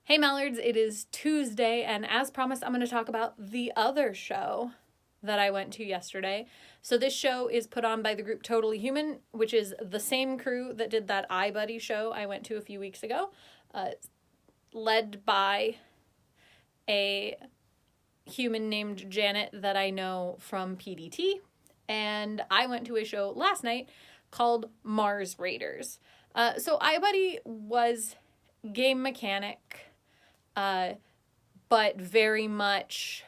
Hey Mallards, it is Tuesday, and as promised, I'm going to talk about the other show that I went to yesterday. So, this show is put on by the group Totally Human, which is the same crew that did that iBuddy show I went to a few weeks ago, led by a human named Janet that I know from PDT. And I went to a show last night called Mars Raiders. So, iBuddy was game mechanic, but very much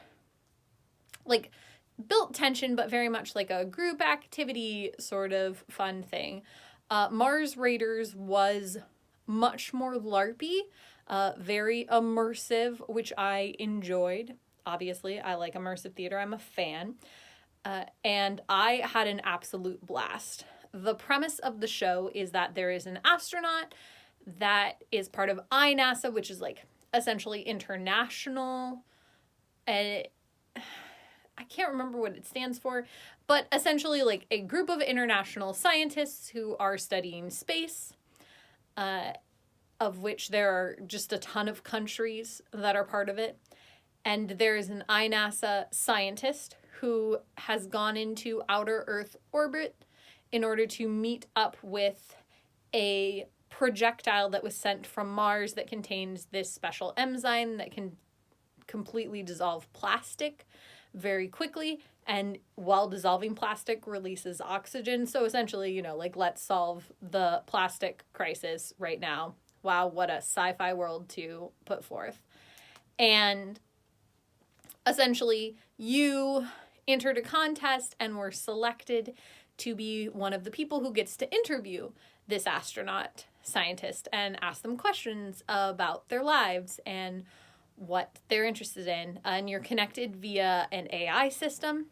like built tension, but very much like a group activity sort of fun thing. Mars Raiders was much more LARPy, very immersive, which I enjoyed. Obviously, I like immersive theater, I'm a fan. And I had an absolute blast. The premise of the show is that there is an astronaut that is part of INASA, which is like essentially international, and I can't remember what it stands for, but essentially like a group of international scientists who are studying space, of which there are just a ton of countries that are part of it. And there is an INASA scientist who has gone into outer Earth orbit in order to meet up with a projectile that was sent from Mars that contains this special enzyme that can completely dissolve plastic very quickly, and while dissolving plastic releases oxygen. So essentially, like, let's solve the plastic crisis right now. Wow, what a sci-fi world to put forth. And essentially, you entered a contest and were selected to be one of the people who gets to interview this astronaut scientist and ask them questions about their lives and what they're interested in. And you're connected via an AI system,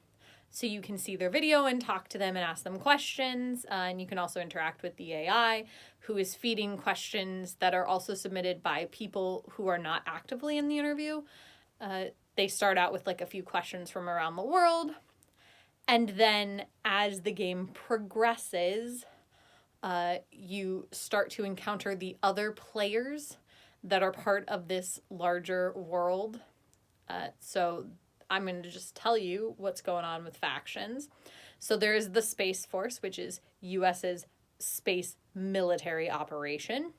so you can see their video and talk to them and ask them questions. And you can also interact with the AI, who is feeding questions that are also submitted by people who are not actively in the interview. They start out with like a few questions from around the world. And then as the game progresses, you start to encounter the other players that are part of this larger world. So I'm going to just tell you what's going on with factions. So there's the Space Force, which is US's space military operation.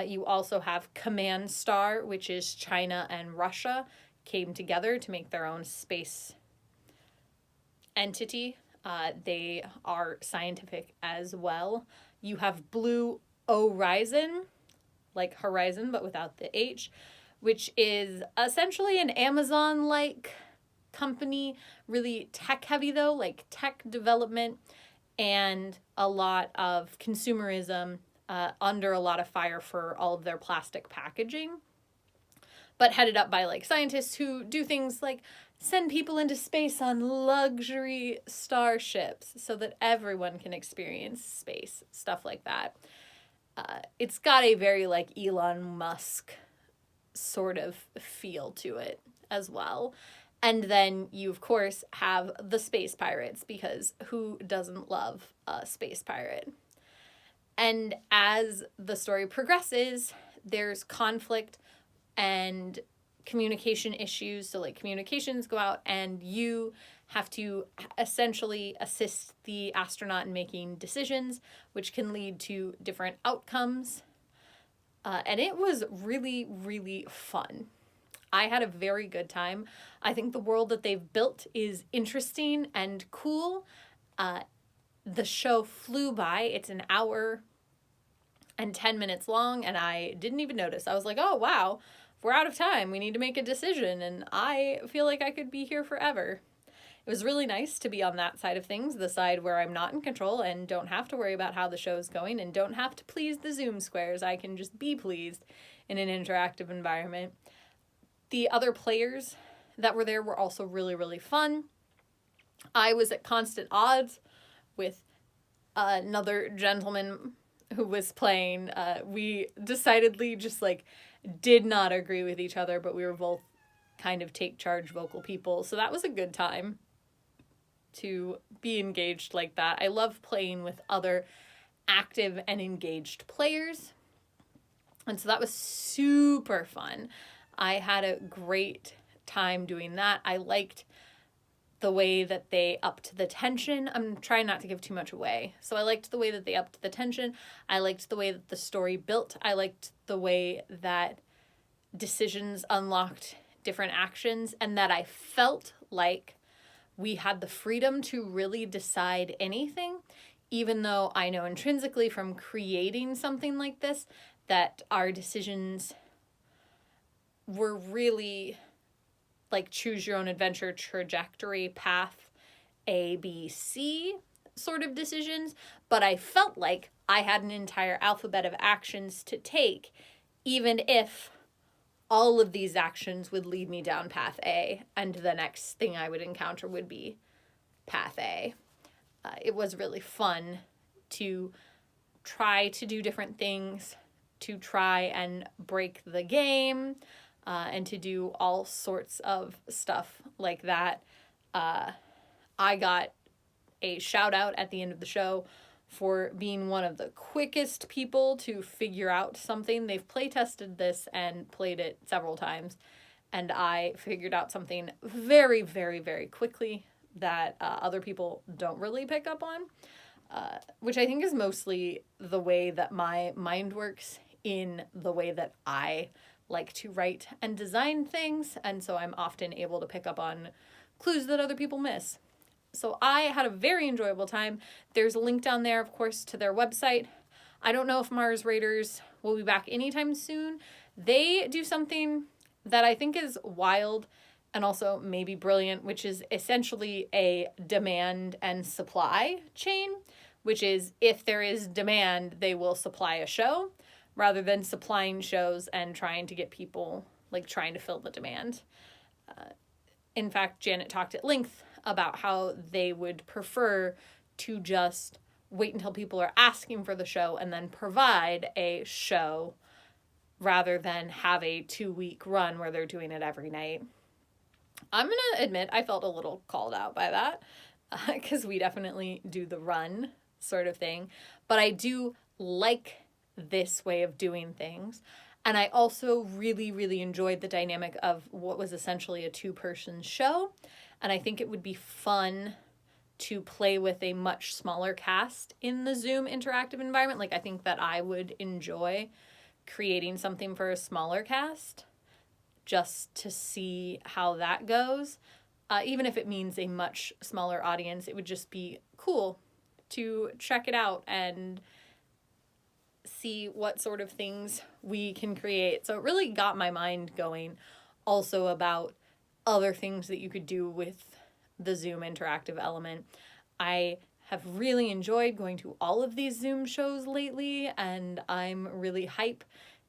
You also have Command Star, which is China and Russia came together to make their own space entity. They are scientific as well. You have Blue Horizon, like Horizon, but without the H, which is essentially an Amazon-like company, really tech-heavy though, like tech development and a lot of consumerism, under a lot of fire for all of their plastic packaging, but headed up by like scientists who do things like send people into space on luxury starships so that everyone can experience space, stuff like that. It's got a very like Elon Musk sort of feel to it as well. And then you, of course, have the space pirates, because who doesn't love a space pirate? And as the story progresses, there's conflict and communication issues. So, like, communications go out, and you have to essentially assist the astronaut in making decisions, which can lead to different outcomes. And it was really, really fun. I had a very good time. I think the world that they've built is interesting and cool. The show flew by. It's an hour and 10 minutes long, and I didn't even notice. I was like, oh, wow, we're out of time. We need to make a decision, and I feel like I could be here forever. It was really nice to be on that side of things, the side where I'm not in control and don't have to worry about how the show's going and don't have to please the Zoom squares. I can just be pleased in an interactive environment. The other players that were there were also really, really fun. I was at constant odds with another gentleman who was playing. We decidedly just like did not agree with each other, but we were both kind of take charge vocal people. So that was a good time to be engaged like that. I love playing with other active and engaged players. And so that was super fun. I had a great time doing that. I liked the way that they upped the tension. I'm trying not to give too much away. So I liked the way that they upped the tension. I liked the way that the story built. I liked the way that decisions unlocked different actions, and that I felt like we had the freedom to really decide anything, even though I know intrinsically from creating something like this that our decisions were really like choose your own adventure trajectory path A, B, C sort of decisions, but I felt like I had an entire alphabet of actions to take, even if all of these actions would lead me down path A, and the next thing I would encounter would be path A. It was really fun to try to do different things, to try and break the game, and to do all sorts of stuff like that. I got a shout out at the end of the show for being one of the quickest people to figure out something. They've play tested this and played it several times, and I figured out something very, very, very quickly that other people don't really pick up on, which I think is mostly the way that my mind works in the way that I like to write and design things, and so I'm often able to pick up on clues that other people miss. So I had a very enjoyable time. There's a link down there, of course, to their website. I don't know if Mars Raiders will be back anytime soon. They do something that I think is wild and also maybe brilliant, which is essentially a demand and supply chain, which is if there is demand, they will supply a show rather than supplying shows and trying to get people, like trying to fill the demand. In fact, Janet talked at length about how they would prefer to just wait until people are asking for the show and then provide a show rather than have a 2-week run where they're doing it every night. I'm going to admit I felt a little called out by that because we definitely do the run sort of thing. But I do like this way of doing things. And I also really, really enjoyed the dynamic of what was essentially a 2-person show. And I think it would be fun to play with a much smaller cast in the Zoom interactive environment. Like, I think that I would enjoy creating something for a smaller cast just to see how that goes. Even if it means a much smaller audience, it would just be cool to check it out and see what sort of things we can create. So it really got my mind going also about other things that you could do with the Zoom interactive element. I have really enjoyed going to all of these Zoom shows lately, and I'm really hype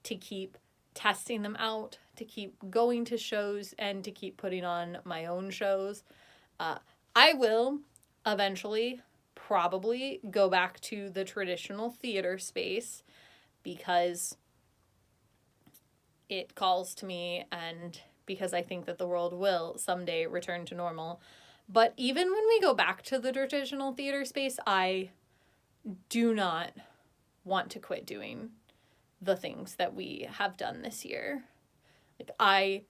to keep testing them out, to keep going to shows, and to keep putting on my own shows. I will eventually probably go back to the traditional theater space because it calls to me and because I think that the world will someday return to normal. But even when we go back to the traditional theater space, I do not want to quit doing the things that we have done this year. Like, I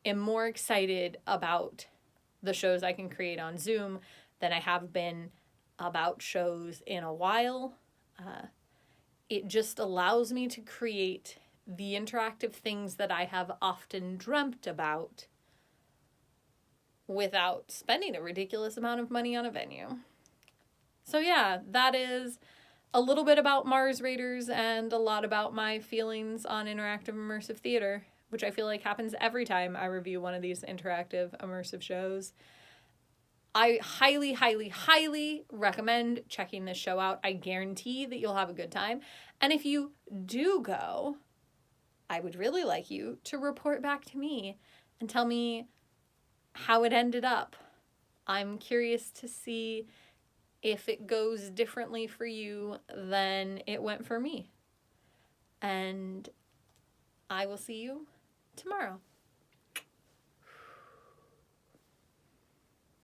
am more excited about the shows I can create on Zoom than I have been about shows in a while. It just allows me to create the interactive things that I have often dreamt about without spending a ridiculous amount of money on a venue. So yeah, that is a little bit about Mars Raiders and a lot about my feelings on interactive immersive theater, which I feel like happens every time I review one of these interactive immersive shows. I highly, highly, highly recommend checking this show out. I guarantee that you'll have a good time. And if you do go, I would really like you to report back to me and tell me how it ended up. I'm curious to see if it goes differently for you than it went for me. And I will see you tomorrow.